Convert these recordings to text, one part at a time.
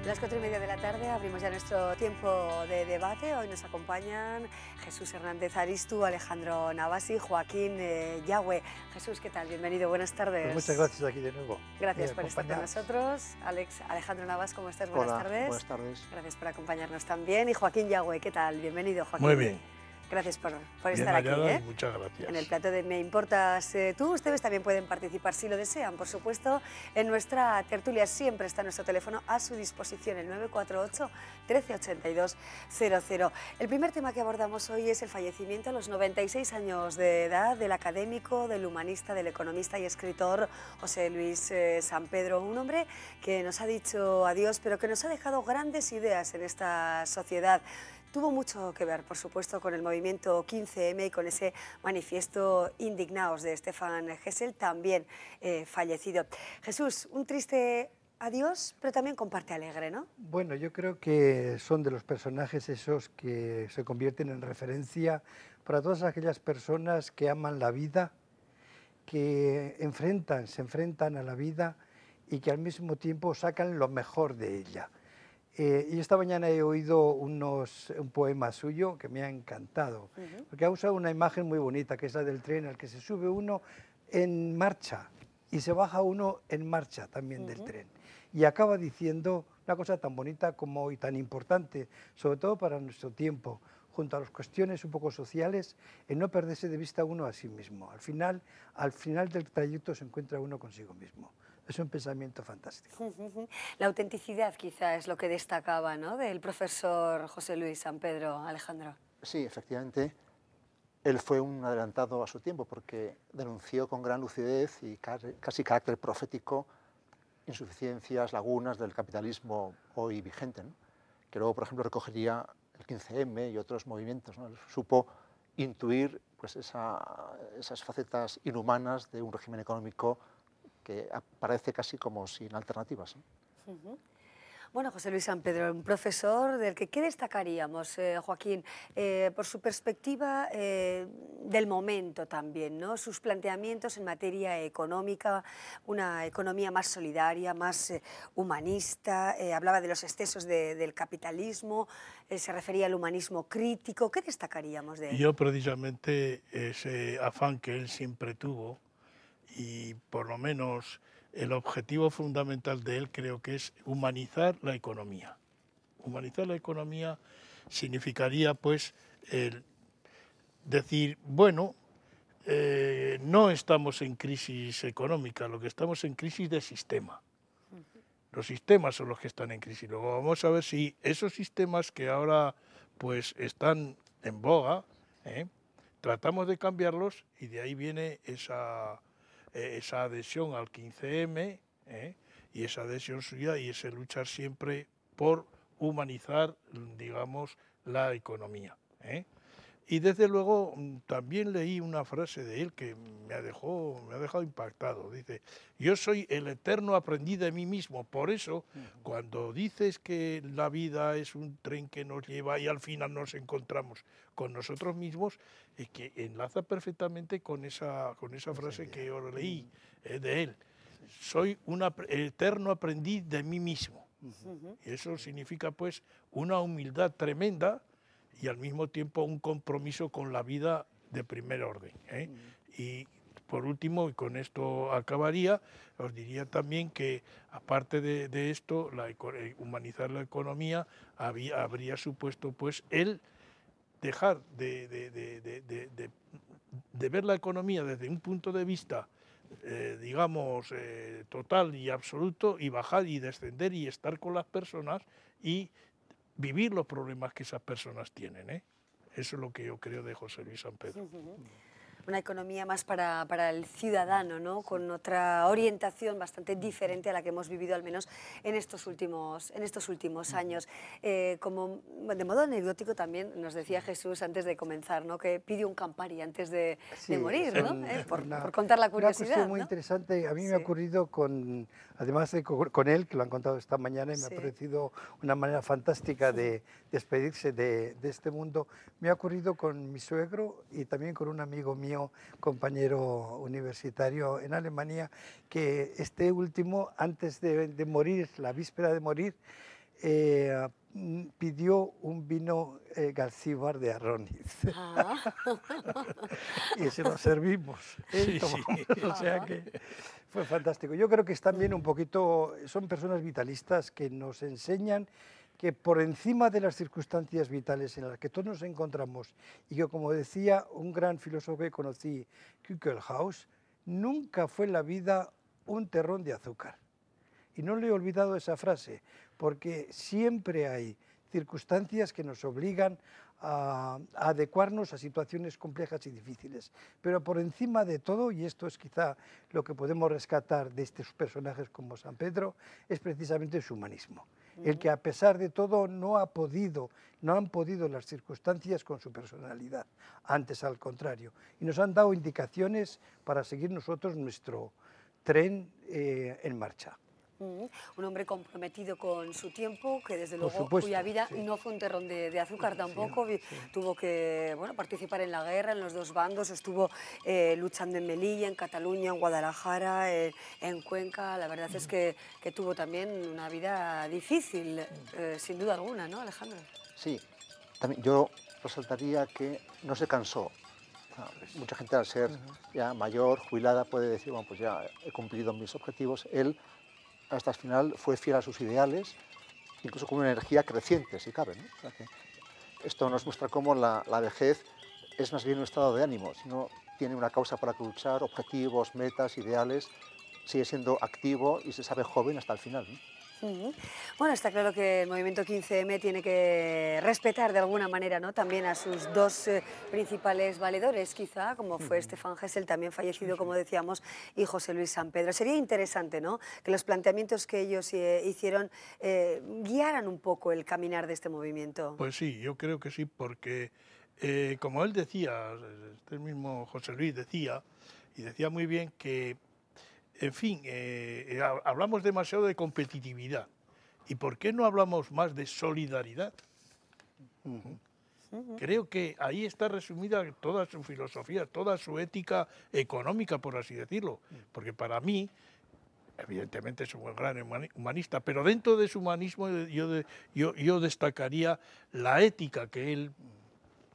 Las 4:30 de la tarde abrimos ya nuestro tiempo de debate. Hoy nos acompañan Jesús Hernández Aristu, Alejandro Navas y Joaquín Yagüe. Jesús, ¿qué tal? Bienvenido, buenas tardes. Pues muchas gracias aquí de nuevo. Gracias por estar con nosotros. Alejandro Navas, ¿cómo estás? Buenas tardes. Buenas tardes. Gracias por acompañarnos también. Y Joaquín Yagüe, ¿qué tal? Bienvenido, Joaquín. Muy bien. Gracias por estar aquí. Muchas gracias. En el plato de Me Importas Tú, ustedes también pueden participar si lo desean, por supuesto. En nuestra tertulia siempre está nuestro teléfono a su disposición, el 948 1382 00. El primer tema que abordamos hoy es el fallecimiento a los 96 años de edad del académico, del humanista, del economista y escritor José Luis San Pedro, un hombre que nos ha dicho adiós, pero que nos ha dejado grandes ideas en esta sociedad. Tuvo mucho que ver, por supuesto, con el movimiento 15M y con ese manifiesto Indignaos de Stefan Hessel, también fallecido. Jesús, un triste adiós, pero también con parte alegre, ¿no? Bueno, yo creo que son de los personajes esos que se convierten en referencia para todas aquellas personas que aman la vida, que se enfrentan a la vida y que al mismo tiempo sacan lo mejor de ella. Y esta mañana he oído un poema suyo que me ha encantado, porque ha usado una imagen muy bonita, que es la del tren al que se sube uno en marcha y se baja uno en marcha también del tren. Y acaba diciendo una cosa tan bonita como y tan importante, sobre todo para nuestro tiempo, junto a las cuestiones un poco sociales, en no perderse de vista uno a sí mismo. Al final del trayecto se encuentra uno consigo mismo. Es un pensamiento fantástico. La autenticidad quizá es lo que destacaba, ¿no?, del profesor José Luis San Pedro, Alejandro. Sí, efectivamente, él fue un adelantado a su tiempo porque denunció con gran lucidez y casi carácter profético insuficiencias, lagunas del capitalismo hoy vigente, ¿no? Que luego, por ejemplo, recogería el 15M y otros movimientos, ¿no? Él supo intuir pues, esas facetas inhumanas de un régimen económico que aparece casi como sin alternativas, ¿no? Bueno, José Luis San Pedro, un profesor del que, ¿qué destacaríamos, Joaquín? Por su perspectiva del momento también, ¿no? Sus planteamientos en materia económica, una economía más solidaria, más humanista, hablaba de los excesos del capitalismo, se refería al humanismo crítico. ¿Qué destacaríamos de él? Yo precisamente ese afán que él siempre tuvo, y por lo menos el objetivo fundamental de él creo que es humanizar la economía. Humanizar la economía significaría pues decir, bueno, no estamos en crisis económica, lo que estamos en crisis de sistema. Los sistemas son los que están en crisis. Luego vamos a ver si esos sistemas que ahora pues están en boga, tratamos de cambiarlos y de ahí viene esa adhesión al 15M y esa adhesión suya y ese luchar siempre por humanizar, digamos, la economía. Y desde luego también leí una frase de él que me ha dejado impactado. Dice, yo soy el eterno aprendiz de mí mismo. Por eso, cuando dices que la vida es un tren que nos lleva y al final nos encontramos con nosotros mismos, es que enlaza perfectamente con esa frase que yo leí de él. Soy un eterno aprendiz de mí mismo. Y eso significa pues una humildad tremenda y al mismo tiempo un compromiso con la vida de primer orden. Y por último, y con esto acabaría, os diría también que aparte de esto, humanizar la economía habría supuesto pues el dejar de ver la economía desde un punto de vista digamos, total y absoluto, y bajar y descender y estar con las personas y vivir los problemas que esas personas tienen. Eso es lo que yo creo de José Luis San Pedro. Una economía más para el ciudadano, ¿no? Con otra orientación bastante diferente a la que hemos vivido al menos en estos últimos años. Como de modo anecdótico también nos decía Jesús antes de comenzar, ¿no?, que pidió un Campari antes de morir, ¿no? Por contar la curiosidad. Una cuestión muy interesante. A mí me ha ocurrido además con él, que lo han contado esta mañana y me ha parecido una manera fantástica de despedirse de este mundo. Me ha ocurrido con mi suegro y también con un amigo mío, compañero universitario en Alemania, que este último, antes de morir, la víspera de morir, pidió un vino Garcíbar de Arroniz. Y se lo servimos. Sí, O sea que fue fantástico. Yo creo que es también un poquito, son personas vitalistas que nos enseñan que por encima de las circunstancias vitales en las que todos nos encontramos, y que, como decía un gran filósofo que conocí, Kückelhaus, nunca fue la vida un terrón de azúcar. Y no le he olvidado esa frase, porque siempre hay circunstancias que nos obligan a adecuarnos a situaciones complejas y difíciles. Pero por encima de todo, y esto es quizá lo que podemos rescatar de estos personajes como San Pedro, es precisamente su humanismo. El que a pesar de todo no han podido las circunstancias con su personalidad, antes al contrario, y nos han dado indicaciones para seguir nosotros nuestro tren en marcha. Un hombre comprometido con su tiempo, que desde luego supuesto, cuya vida sí. no fue un terrón de azúcar tampoco, Sí. tuvo que participar en la guerra, en los dos bandos, estuvo luchando en Melilla, en Cataluña, en Guadalajara, en Cuenca. La verdad es que tuvo también una vida difícil, sin duda alguna, ¿no, Alejandro? Sí, también yo resaltaría que no se cansó. Mucha gente al ser ya mayor, jubilada, puede decir, bueno, pues ya he cumplido mis objetivos. Él hasta el final fue fiel a sus ideales, incluso con una energía creciente, si cabe, ¿no? O sea que esto nos muestra cómo la vejez es más bien un estado de ánimo, sino tiene una causa para luchar, objetivos, metas, ideales, sigue siendo activo y se sabe joven hasta el final, ¿no? Bueno, está claro que el movimiento 15M tiene que respetar de alguna manera, ¿no?, también a sus dos principales valedores, quizá, como fue Stefan Hessel, también fallecido, como decíamos, y José Luis San Pedro. Sería interesante, ¿no?, que los planteamientos que ellos hicieron guiaran un poco el caminar de este movimiento. Pues sí, yo creo que sí, porque como él decía, este mismo José Luis decía, y decía muy bien que, en fin, hablamos demasiado de competitividad. ¿Y por qué no hablamos más de solidaridad? Creo que ahí está resumida toda su filosofía, toda su ética económica, por así decirlo. Porque para mí, evidentemente es un gran humanista, pero dentro de su humanismo yo destacaría la ética que él,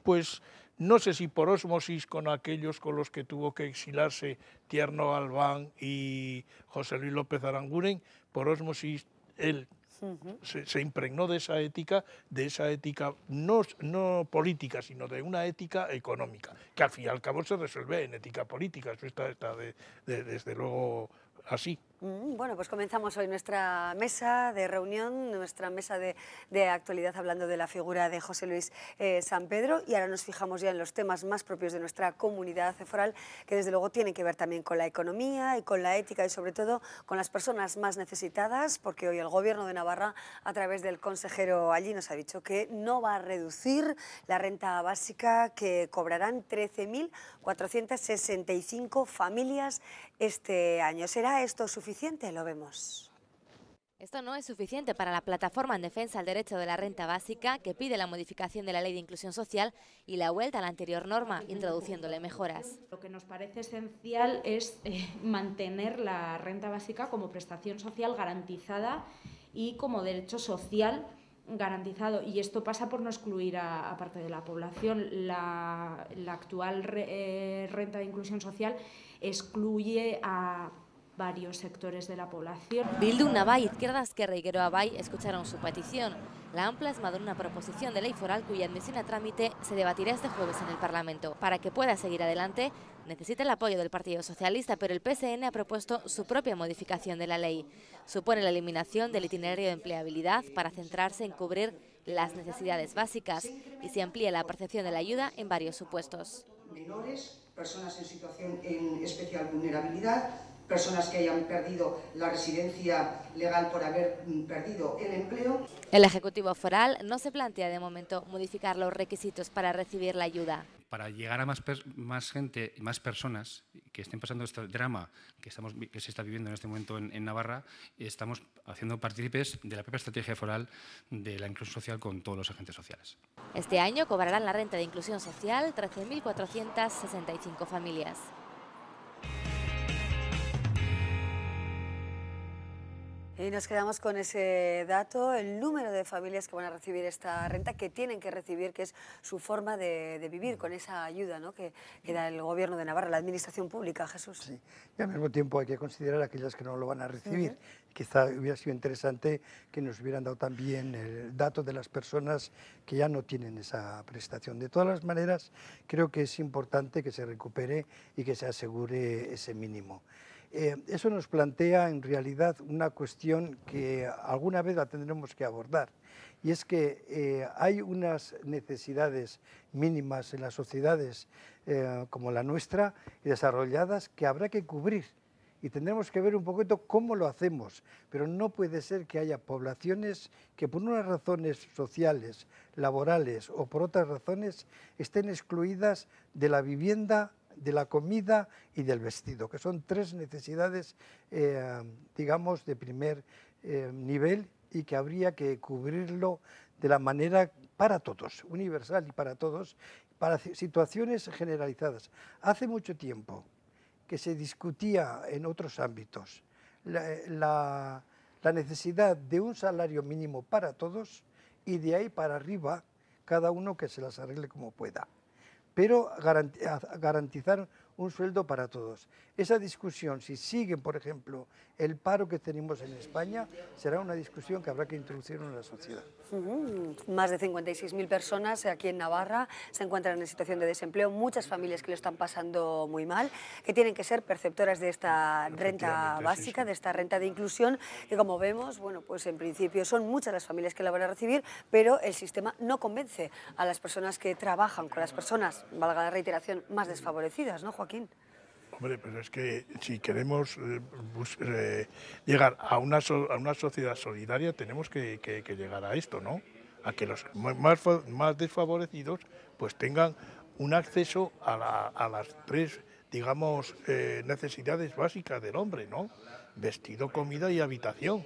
pues, no sé si por ósmosis con aquellos con los que tuvo que exilarse Tierno Galván y José Luis López Aranguren, por ósmosis él se impregnó de esa ética no política, sino de una ética económica, que al fin y al cabo se resuelve en ética política, eso está desde luego así. Bueno, pues comenzamos hoy nuestra mesa de reunión, nuestra mesa de actualidad, hablando de la figura de José Luis San Pedro, y ahora nos fijamos ya en los temas más propios de nuestra comunidad foral, que desde luego tienen que ver también con la economía y con la ética y sobre todo con las personas más necesitadas, porque hoy el Gobierno de Navarra, a través del consejero allí, nos ha dicho que no va a reducir la renta básica que cobrarán 13.465 familias este año. ¿Será esto suficiente? Lo vemos. Esto no es suficiente para la plataforma en defensa del derecho de la renta básica, que pide la modificación de la Ley de Inclusión Social y la vuelta a la anterior norma, introduciéndole mejoras. Lo que nos parece esencial es mantener la renta básica como prestación social garantizada y como derecho social garantizado, y esto pasa por no excluir a parte de la población. La actual renta de inclusión social excluye a varios sectores de la población. Bildu, Nabai, Izquierda Esquerra y Geroa Bai escucharon su petición. La han plasmado en una proposición de ley foral cuya admisión a trámite se debatirá este jueves en el Parlamento. Para que pueda seguir adelante, necesita el apoyo del Partido Socialista, pero el PSN ha propuesto su propia modificación de la ley. Supone la eliminación del itinerario de empleabilidad para centrarse en cubrir las necesidades básicas y se amplía la percepción de la ayuda en varios supuestos. Menores, personas en situación en especial vulnerabilidad, personas que hayan perdido la residencia legal por haber perdido el empleo. El Ejecutivo Foral no se plantea de momento modificar los requisitos para recibir la ayuda. Para llegar a más gente y más personas que estén pasando este drama que se está viviendo en este momento en Navarra, estamos haciendo partícipes de la propia estrategia foral de la inclusión social con todos los agentes sociales. Este año cobrarán la renta de inclusión social 13.465 familias. Y nos quedamos con ese dato, el número de familias que van a recibir esta renta, que tienen que recibir, que es su forma de vivir, con esa ayuda, ¿no?, que da el Gobierno de Navarra, la Administración Pública, Jesús. Sí, y al mismo tiempo hay que considerar aquellas que no lo van a recibir. Quizá hubiera sido interesante que nos hubieran dado también el dato de las personas que ya no tienen esa prestación. De todas las maneras, creo que es importante que se recupere y que se asegure ese mínimo. Eso nos plantea en realidad una cuestión que alguna vez la tendremos que abordar, y es que hay unas necesidades mínimas en las sociedades como la nuestra y desarrolladas que habrá que cubrir, y tendremos que ver un poquito cómo lo hacemos, pero no puede ser que haya poblaciones que por unas razones sociales, laborales o por otras razones estén excluidas de la vivienda, de la comida y del vestido, que son tres necesidades, digamos, de primer nivel, y que habría que cubrirlo de la manera para todos, universal y para todos, para situaciones generalizadas. Hace mucho tiempo que se discutía en otros ámbitos la necesidad de un salario mínimo para todos, y de ahí para arriba cada uno que se las arregle como pueda, pero garantizar un sueldo para todos. Esa discusión, si sigue, por ejemplo, el paro que tenemos en España, será una discusión que habrá que introducir en la sociedad. Más de 56.000 personas aquí en Navarra se encuentran en situación de desempleo, muchas familias que lo están pasando muy mal, que tienen que ser perceptoras de esta renta básica, de esta renta de inclusión, que como vemos, bueno, pues en principio son muchas las familias que la van a recibir, pero el sistema no convence a las personas que trabajan con las personas, valga la reiteración, más desfavorecidas, ¿no, Joaquín? Hombre, pero es que si queremos llegar a una sociedad solidaria, tenemos que llegar a esto, ¿no? A que los más desfavorecidos pues tengan un acceso a las tres, digamos, necesidades básicas del hombre, ¿no? Vestido, comida y habitación.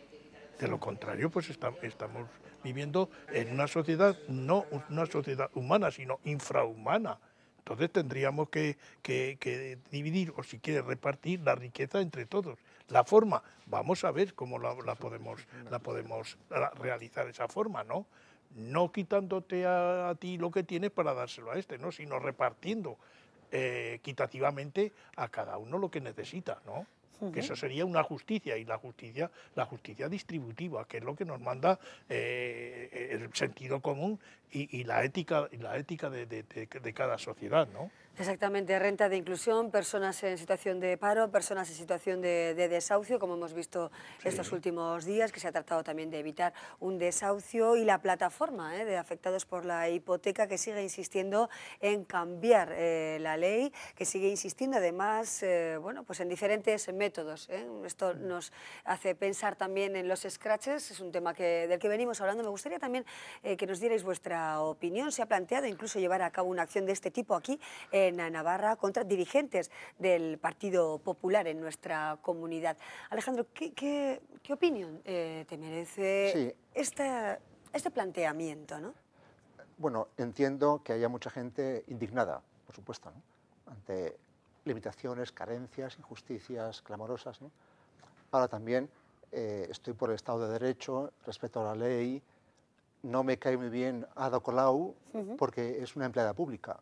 De lo contrario, pues estamos viviendo en una sociedad, no una sociedad humana, sino infrahumana. Entonces tendríamos que dividir, o si quiere repartir, la riqueza entre todos. La forma, vamos a ver cómo la podemos realizar esa forma, ¿no? No quitándote a ti lo que tienes para dárselo a este, ¿no?, sino repartiendo equitativamente a cada uno lo que necesita, ¿no? Que eso sería una justicia, y la justicia distributiva, que es lo que nos manda el sentido común y la ética de cada sociedad, ¿no? Exactamente, renta de inclusión, personas en situación de paro, personas en situación de desahucio, como hemos visto estos últimos días, que se ha tratado también de evitar un desahucio, y la plataforma de afectados por la hipoteca, que sigue insistiendo en cambiar la ley, que sigue insistiendo además bueno, pues en diferentes métodos. Esto nos hace pensar también en los scratches, es un tema del que venimos hablando. Me gustaría también que nos dierais vuestra opinión. Se ha planteado incluso llevar a cabo una acción de este tipo aquí en Navarra contra dirigentes del Partido Popular en nuestra comunidad. Alejandro, ¿qué opinión te merece este planteamiento, ¿no? Bueno, entiendo que haya mucha gente indignada, por supuesto, ¿no?, ante limitaciones, carencias, injusticias clamorosas, ¿no? Ahora también estoy por el Estado de Derecho, respeto a la ley. No me cae muy bien Ada Colau porque es una empleada pública.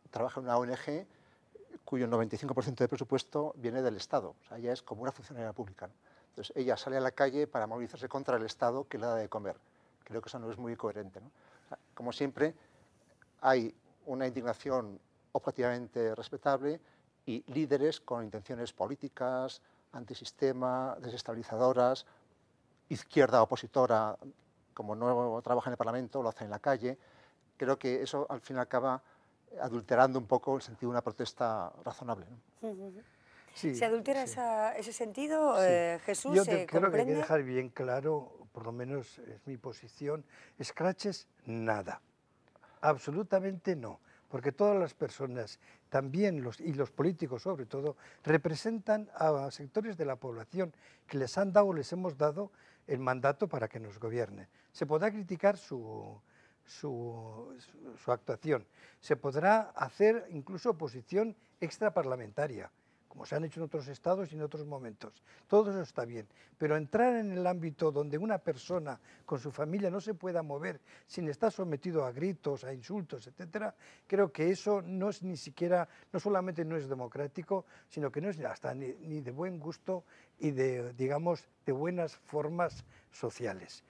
Trabaja en una ONG cuyo 95% de presupuesto viene del Estado. O sea, ella es como una funcionaria pública, ¿no? Entonces, ella sale a la calle para movilizarse contra el Estado que le da de comer. Creo que eso no es muy coherente, ¿no? O sea, como siempre, hay una indignación objetivamente respetable y líderes con intenciones políticas, antisistema, desestabilizadoras, izquierda opositora, como no trabaja en el Parlamento, lo hace en la calle. Creo que eso al final acaba adulterando un poco el sentido de una protesta razonable, ¿no? Sí, ¿Se adultera ese sentido, Jesús? Yo creo que hay que dejar bien claro, por lo menos es mi posición, scratches nada, absolutamente no, porque todas las personas, también los políticos sobre todo, representan a sectores de la población que les hemos dado el mandato para que nos gobiernen. Se podrá criticar su actuación, se podrá hacer incluso oposición extraparlamentaria, como se han hecho en otros estados y en otros momentos. Todo eso está bien, pero entrar en el ámbito donde una persona con su familia no se pueda mover sin estar sometido a gritos, a insultos, etcétera, creo que eso no es ni siquiera, no solamente no es democrático, sino que no es hasta ni de buen gusto y de, digamos, de buenas formas sociales.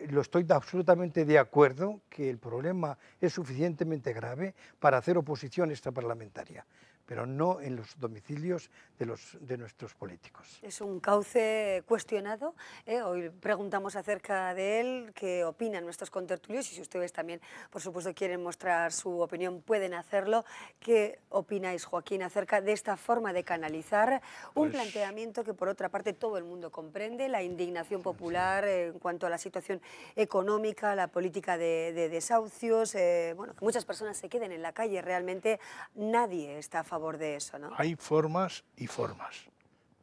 Lo estoy absolutamente de acuerdo que el problema es suficientemente grave para hacer oposición extraparlamentaria, pero no en los domicilios de nuestros políticos. Es un cauce cuestionado. Hoy preguntamos acerca de él, qué opinan nuestros contertulios, y si ustedes también, por supuesto, quieren mostrar su opinión, pueden hacerlo. ¿Qué opináis, Joaquín, acerca de esta forma de canalizar un planteamiento que, por otra parte, todo el mundo comprende, la indignación popular en cuanto a la situación económica, la política de desahucios, bueno, que muchas personas se queden en la calle? Realmente nadie está a favor de eso, ¿no? Hay formas y formas.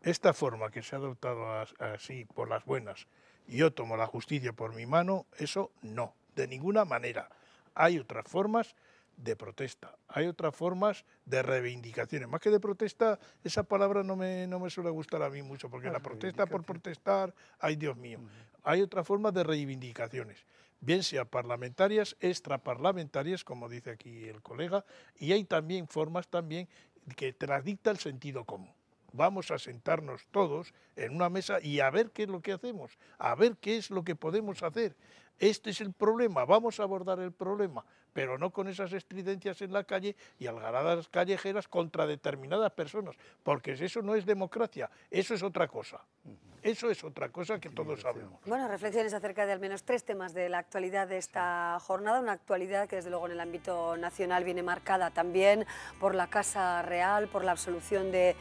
Esta forma que se ha adoptado así por las buenas y yo tomo la justicia por mi mano, eso no, de ninguna manera. Hay otras formas de protesta, hay otras formas de reivindicaciones. Más que de protesta, esa palabra no me suele gustar a mí mucho, porque la protesta por protestar, ay Dios mío, hay otras formas de reivindicaciones, bien sean parlamentarias, extraparlamentarias, como dice aquí el colega, y hay también formas también que te las dicta el sentido común. Vamos a sentarnos todos en una mesa y a ver qué es lo que hacemos, a ver qué es lo que podemos hacer. Este es el problema, vamos a abordar el problema, pero no con esas estridencias en la calle y algaradas callejeras contra determinadas personas, porque eso no es democracia, eso es otra cosa. Eso es otra cosa que todos sabemos. Bueno, reflexiones acerca de al menos 3 temas de la actualidad de esta jornada, una actualidad que desde luego en el ámbito nacional viene marcada también por la Casa Real, por la absolución de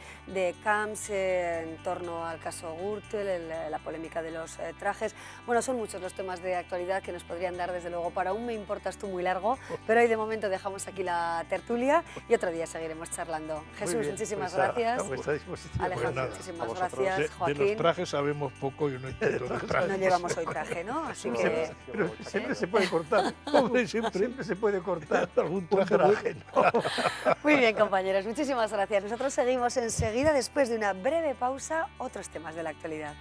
Camps en torno al caso Gürtel, la polémica de los trajes. Bueno, son muchos los temas de actualidad que nos podrían dar desde luego para un Me Importas Tú muy largo, pero hoy de momento dejamos aquí la tertulia y otro día seguiremos charlando. Jesús, muchísimas gracias. A vuestra disposición. Alejandro, Pues muchísimas gracias. Joaquín. De los trajes sabemos poco, yo no entiendo de trajes. No llevamos hoy traje, ¿no? Así que... Pero siempre se puede cortar. Hombre, siempre se puede cortar algún traje, ¿no? Muy bien, compañeros, muchísimas gracias. Nosotros seguimos enseguida, después de una breve pausa, otros temas de la actualidad.